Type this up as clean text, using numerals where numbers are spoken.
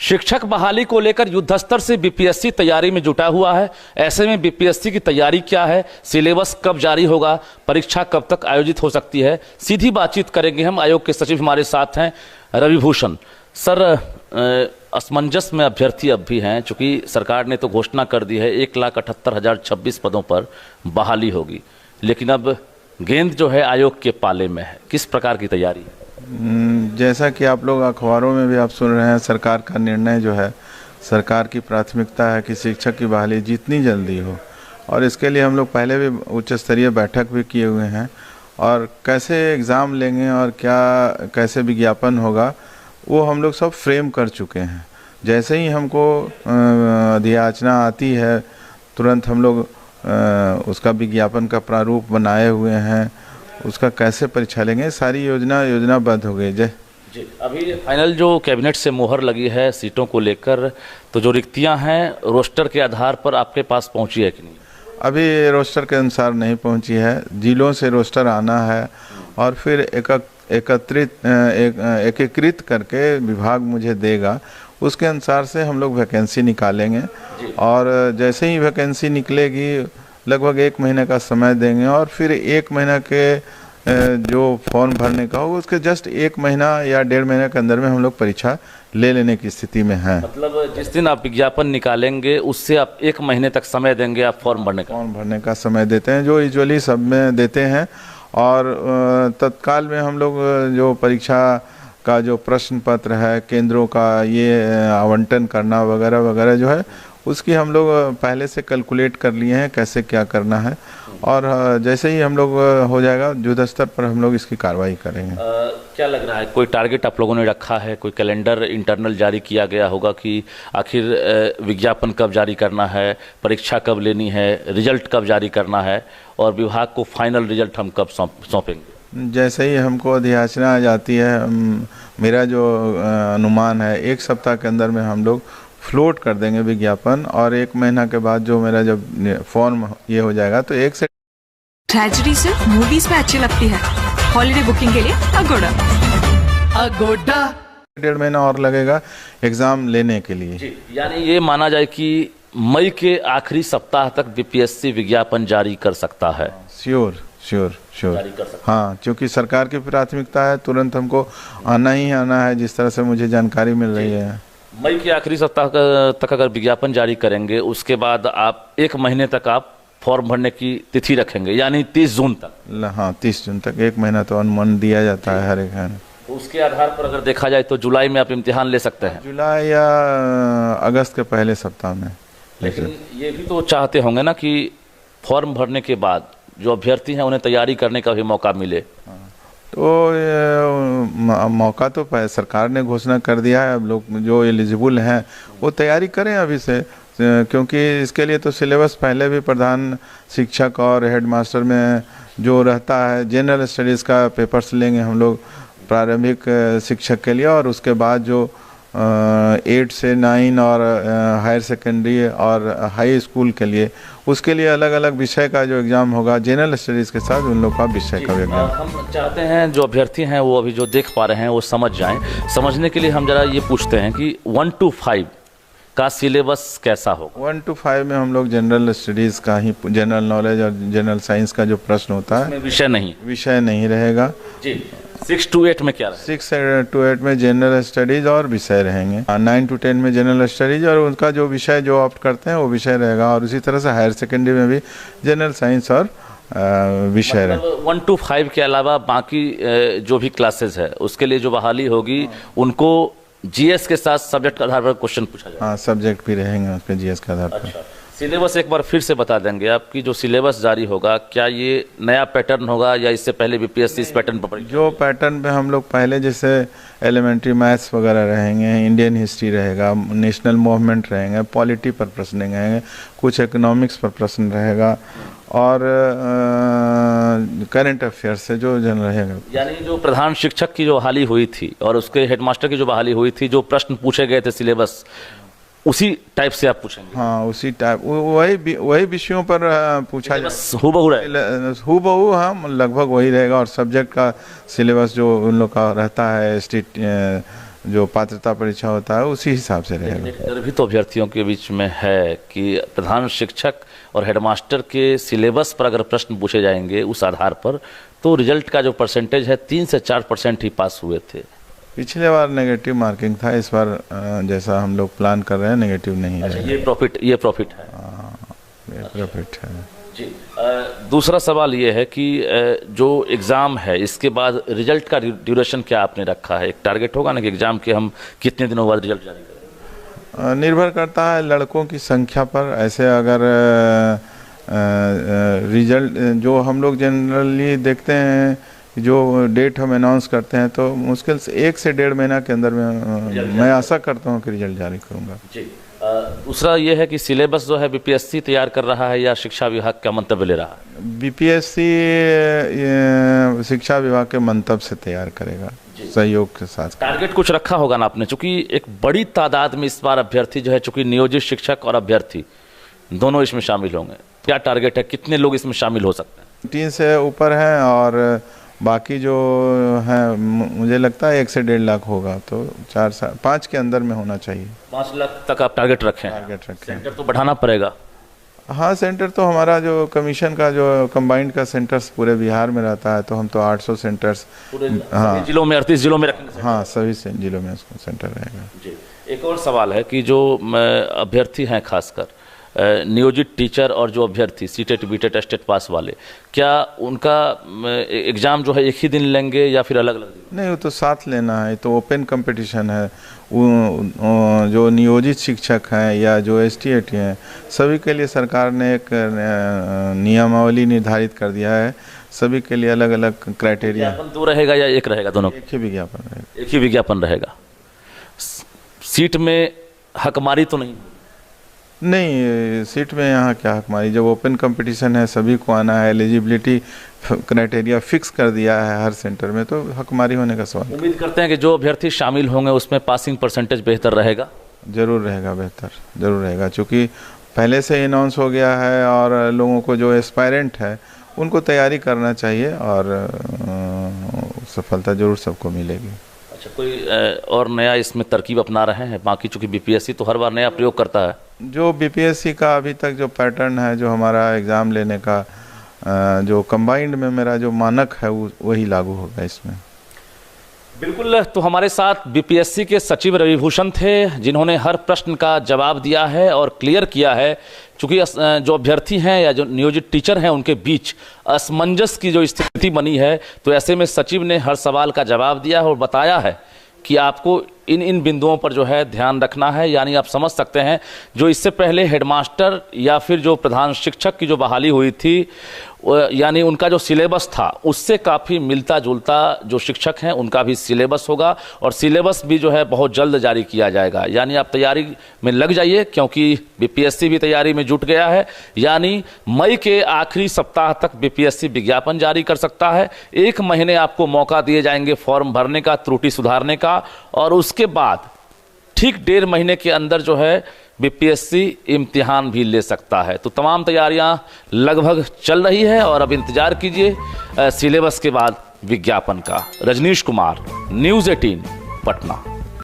शिक्षक बहाली को लेकर युद्धस्तर से बीपीएससी तैयारी में जुटा हुआ है। ऐसे में बीपीएससी की तैयारी क्या है, सिलेबस कब जारी होगा, परीक्षा कब तक आयोजित हो सकती है, सीधी बातचीत करेंगे हम। आयोग के सचिव हमारे साथ हैं रविभूषण सर। असमंजस में अभ्यर्थी अब भी हैं, चूंकि सरकार ने तो घोषणा कर दी है 1,78,026 पदों पर बहाली होगी, लेकिन अब गेंद जो है आयोग के पाले में है। किस प्रकार की तैयारी है? जैसा कि आप लोग अखबारों में भी आप सुन रहे हैं, सरकार का निर्णय जो है, सरकार की प्राथमिकता है कि शिक्षक की बहाली जितनी जल्दी हो, और इसके लिए हम लोग पहले भी उच्च स्तरीय बैठक भी किए हुए हैं। और कैसे एग्ज़ाम लेंगे और क्या कैसे विज्ञापन होगा वो हम लोग सब फ्रेम कर चुके हैं। जैसे ही हमको अधियाचना आती है तुरंत हम लोग उसका विज्ञापन का प्रारूप बनाए हुए हैं। उसका कैसे परीक्षा लेंगे सारी योजनाबद्ध हो गई। जी, अभी फाइनल जो कैबिनेट से मोहर लगी है सीटों को लेकर, तो जो रिक्तियां हैं रोस्टर के आधार पर आपके पास पहुंची है कि नहीं? अभी रोस्टर के अनुसार नहीं पहुंची है, जिलों से रोस्टर आना है और फिर एकीकृत करके विभाग मुझे देगा, उसके अनुसार से हम लोग वैकेंसी निकालेंगे। और जैसे ही वैकेंसी निकलेगी लगभग 1 महीने का समय देंगे और फिर 1 महीना के जो फॉर्म भरने का होगा उसके जस्ट 1 महीना या 1.5 महीने के अंदर में हम लोग परीक्षा ले लेने की स्थिति में हैं। मतलब जिस दिन आप विज्ञापन निकालेंगे उससे आप 1 महीने तक समय देंगे आप फॉर्म भरने का समय देते हैं, जो यूजुअली सब में देते हैं। और तत्काल में हम लोग जो परीक्षा का जो प्रश्न पत्र है, केंद्रों का ये आवंटन करना वगैरह वगैरह जो है, उसकी हम लोग पहले से कैलकुलेट कर लिए हैं कैसे क्या करना है। और जैसे ही हम लोग हो जाएगा युद्ध स्तर पर हम लोग इसकी कार्रवाई करेंगे। क्या लग रहा है, कोई टारगेट आप लोगों ने रखा है, कोई कैलेंडर इंटरनल जारी किया गया होगा कि आखिर विज्ञापन कब जारी करना है, परीक्षा कब लेनी है, रिजल्ट कब जारी करना है और विभाग को फाइनल रिजल्ट हम कब सौंपेंगे? जैसे ही हमको अधियाचना आ जाती है, मेरा जो अनुमान है 1 सप्ताह के अंदर में हम लोग फ्लोट कर देंगे विज्ञापन। और 1 महीना के बाद जो मेरा जब फॉर्म ये हो जाएगा तो 1 से ट्रेजेडी से मूवीज में अच्छी लगती है। हॉलिडे बुकिंग के लिए अगोड़ा 1.5 महीना और लगेगा एग्जाम लेने के लिए। जी, यानी ये माना जाए कि मई के आखिरी सप्ताह तक बीपीएससी विज्ञापन जारी कर सकता है। श्योर जारी कर सकता हाँ, क्योंकि सरकार की प्राथमिकता है, तुरंत हमको आना ही आना है, जिस तरह से मुझे जानकारी मिल रही है। मई के आखिरी सप्ताह तक अगर विज्ञापन जारी करेंगे, उसके बाद आप 1 महीने तक आप फॉर्म भरने की तिथि रखेंगे, यानी 30 जून तक। हाँ, 30 जून तक 1 महीना तो अनुमान दिया जाता है हर एक है। तो उसके आधार पर अगर देखा जाए तो जुलाई में आप इम्तिहान ले सकते हैं, जुलाई या अगस्त के पहले सप्ताह में। लेकिन ये भी तो चाहते होंगे ना कि फॉर्म भरने के बाद जो अभ्यर्थी हैं उन्हें तैयारी करने का भी मौका मिले। तो मौका तो सरकार ने घोषणा कर दिया है, अब लोग जो एलिजिबल हैं वो तैयारी करें अभी से, क्योंकि इसके लिए तो सिलेबस पहले भी प्रधान शिक्षक और हेडमास्टर में जो रहता है, जनरल स्टडीज़ का पेपर्स लेंगे हम लोग प्रारंभिक शिक्षक के लिए, और उसके बाद जो 8 से 9 और हायर सेकेंडरी और हाई स्कूल के लिए, उसके लिए अलग अलग विषय का जो एग्ज़ाम होगा, जनरल स्टडीज़ के साथ उन लोग का विषय का एग्ज़ाम। हम चाहते हैं जो अभ्यर्थी हैं वो अभी जो देख पा रहे हैं वो समझ जाएं। समझने के लिए हम जरा ये पूछते हैं कि 1 to 5 का सिलेबस कैसा होगा? 1 to 5 में हम लोग जनरल स्टडीज़ का ही, जनरल नॉलेज और जनरल साइंस का जो प्रश्न होता है, विषय नहीं रहेगा जी। 6 to 8 में क्या रहेगा? 6 to 8 में जनरल स्टडीज़ और विषय रहेंगे। 9 to 10 में जनरल स्टडीज़ और उनका जो विषय जो ऑप्ट करते हैं वो विषय रहेगा। और उसी तरह से हायर सेकेंडरी में भी जनरल साइंस और विषय रहेगा। 1 to 5 के अलावा बाकी जो भी क्लासेस है उसके लिए जो बहाली होगी उनको जीएस के साथ सब्जेक्ट के आधार पर क्वेश्चन पूछा जाएगा। हाँ, सब्जेक्ट भी रहेंगे उसके जीएस के आधार पर। अच्छा, सिलेबस एक बार फिर से बता देंगे आपकी जो सिलेबस जारी होगा, क्या ये नया पैटर्न होगा या इससे पहले बीपीएससी इस पैटर्न पर? जो पैटर्न पे हम लोग पहले जैसे एलिमेंट्री मैथ्स वगैरह रहेंगे, इंडियन हिस्ट्री रहेगा, नेशनल मूवमेंट रहेंगे, पॉलिटी पर प्रश्न रहेंगे, कुछ इकोनॉमिक्स पर प्रश्न रहेगा और करंट अफेयर्स से जो जन रहेगा। यानी जो प्रधान शिक्षक की जो बहाली हुई थी और उसके हेडमास्टर की जो बहाली हुई थी, जो प्रश्न पूछे गए थे सिलेबस उसी टाइप से आप पूछेंगे? हाँ, उसी टाइप, वही विषयों पर पूछा जाए, हूबहू हाँ, लगभग वही रहेगा। और सब्जेक्ट का सिलेबस जो उन लोग का रहता है, जो पात्रता परीक्षा होता है उसी हिसाब से रहेगा। एक डर भी तो अभ्यर्थियों के बीच में है कि प्रधान शिक्षक और हेडमास्टर के सिलेबस पर अगर प्रश्न पूछे जाएंगे उस आधार पर, तो रिजल्ट का जो परसेंटेज है 3 से 4% ही पास हुए थे। पिछले बार नेगेटिव मार्किंग था, इस बार जैसा हम लोग प्लान कर रहे हैं नेगेटिव नहीं अच्छा, रहेगा। ये प्रॉफिट है। ये प्रॉफिट है जी। दूसरा सवाल ये है कि जो एग्ज़ाम है इसके बाद रिजल्ट का ड्यूरेशन क्या आपने रखा है? एक टारगेट होगा ना कि एग्ज़ाम के हम कितने दिनों बाद रिजल्ट जारी करें? निर्भर करता है लड़कों की संख्या पर। ऐसे अगर रिजल्ट जो हम लोग जनरली देखते हैं, जो डेट हम अनाउंस करते हैं, तो मुश्किल से 1 से 1.5 महीना के अंदर में मैं आशा करता हूँ कि रिजल्ट जारी करूँगा। जी। दूसरा ये है कि सिलेबस जो है बीपीएससी तैयार कर रहा है या शिक्षा विभाग का मंतव्य ले रहा है? बीपीएससी शिक्षा विभाग के मंतव्य से तैयार करेगा, सहयोग के साथ। टारगेट कुछ रखा होगा ना आपने, चूंकि एक बड़ी तादाद में इस बार अभ्यर्थी जो है, चूंकि नियोजित शिक्षक और अभ्यर्थी दोनों इसमें शामिल होंगे, क्या टारगेट है, कितने लोग इसमें शामिल हो सकते हैं? 3 से ऊपर हैं और बाकी जो है मुझे लगता है 1 से 1.5 लाख होगा, तो 5 के अंदर में होना चाहिए। 5 लाख तक आप टारगेट रखें? टारगेट रखें। सेंटर तो बढ़ाना पड़ेगा। हाँ, सेंटर तो हमारा जो कमीशन का जो कंबाइंड का सेंटर्स पूरे बिहार में रहता है, तो हम तो 800 सेंटर्स हाँ जिलों में 38 जिलों में रखेंगे। हाँ, सभी जिलों में उसको सेंटर रहेगा। जी। एक और सवाल है कि जो अभ्यर्थी हैं, खासकर नियोजित टीचर और जो अभ्यर्थी सीटेट बीटेट टेस्ट पास वाले, क्या उनका एग्ज़ाम जो है एक ही दिन लेंगे या फिर अलग अलग दिन? नहीं, वो तो साथ लेना है, तो ओपन कंपटीशन है। जो नियोजित शिक्षक हैं या जो ST/AT हैं, सभी के लिए सरकार ने एक नियमावली निर्धारित कर दिया है। सभी के लिए अलग अलग क्राइटेरिया। विज्ञापन 2 रहेगा या 1 रहेगा? दोनों एक ही विज्ञापन रहेगा। एक ही विज्ञापन रहेगा। सीट में हकमारी तो नहीं? नहीं, सीट में यहाँ क्या हकमारी, जब ओपन कंपटीशन है, सभी को आना है, एलिजिबिलिटी क्राइटेरिया फिक्स कर दिया है हर सेंटर में, तो हकमारी होने का सवाल। उम्मीद करते हैं कि जो अभ्यर्थी शामिल होंगे उसमें पासिंग परसेंटेज बेहतर रहेगा। जरूर रहेगा, बेहतर जरूर रहेगा, क्योंकि पहले से ही अनाउंस हो गया है और लोगों को जो एस्पायरेंट है उनको तैयारी करना चाहिए और सफलता जरूर सबको मिलेगी। अच्छा, कोई और नया इसमें तरकीब अपना रहे हैं? बाकी चूंकि बीपीएससी तो हर बार नया प्रयोग करता है। जो बीपीएससी का अभी तक जो पैटर्न है, जो हमारा एग्ज़ाम लेने का जो कंबाइंड में मेरा जो मानक है, वही लागू होगा इसमें। बिल्कुल। तो हमारे साथ बीपीएससी के सचिव रविभूषण थे, जिन्होंने हर प्रश्न का जवाब दिया है और क्लियर किया है। चूँकि जो अभ्यर्थी हैं या जो नियोजित टीचर हैं उनके बीच असमंजस की जो स्थिति बनी है, तो ऐसे में सचिव ने हर सवाल का जवाब दिया है और बताया है कि आपको इन बिंदुओं पर जो है ध्यान रखना है। यानी आप समझ सकते हैं, जो इससे पहले हेडमास्टर या फिर जो प्रधान शिक्षक की जो बहाली हुई थी, यानी उनका जो सिलेबस था उससे काफ़ी मिलता जुलता जो शिक्षक हैं उनका भी सिलेबस होगा, और सिलेबस भी जो है बहुत जल्द जारी किया जाएगा। यानी आप तैयारी में लग जाइए, क्योंकि बीपीएससी भी तैयारी में जुट गया है। यानी मई के आखिरी सप्ताह तक बीपीएससी विज्ञापन जारी कर सकता है। 1 महीने आपको मौका दिए जाएंगे फॉर्म भरने का, त्रुटि सुधारने का, और उसके बाद ठीक 1.5 महीने के अंदर जो है बीपीएससी इम्तिहान भी ले सकता है। तो तमाम तैयारियां लगभग चल रही है और अब इंतजार कीजिए सिलेबस के बाद विज्ञापन का। रजनीश कुमार, न्यूज़ 18, पटना।